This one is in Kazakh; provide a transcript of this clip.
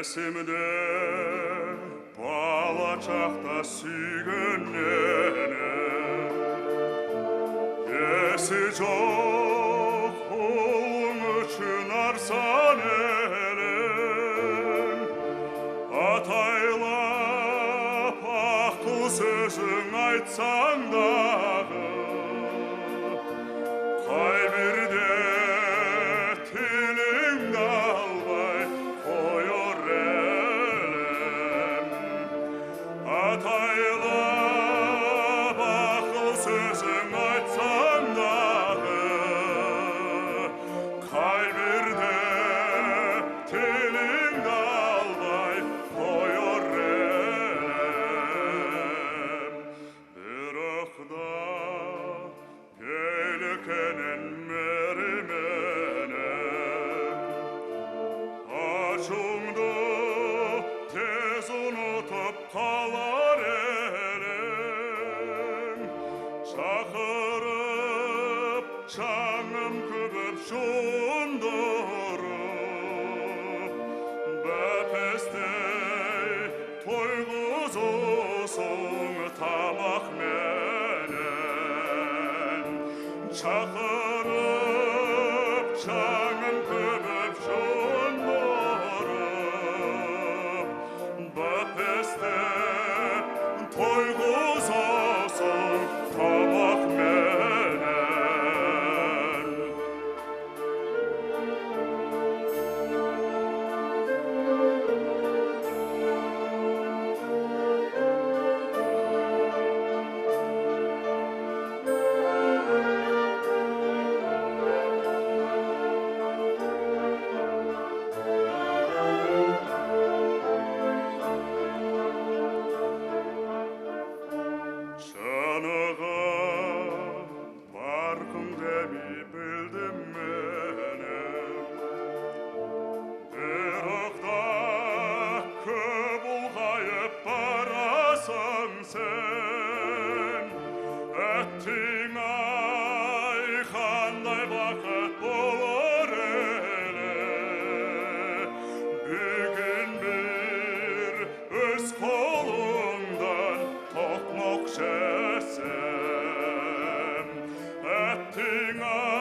Есімде бала шақта сүйгеннен есі жоқ ұлың үшін арсан елің атайлап ақыл сөзің айтсаң дағы қай бірде тіліңді албай қойыр елім атайлап ақыл сөзің айтсаң дағы қай бірде тіліңді албай қойыр елім бірақ да келкенен ашуыңды тез ұнытып қалар елің шақырып шаңым көбіп жуындырып бәпестей тойғызысың тамақменен шақырып шаңым көбіп жуындырып бәпестеп тойғызасың тамақменен Жаныға барқым демей білдім менен бірақ та көп ұлғайып барасың сен әттең ай қандай бақыт болар елі бүгін бір өз қолыңдан тоқмақ жесем әттең ай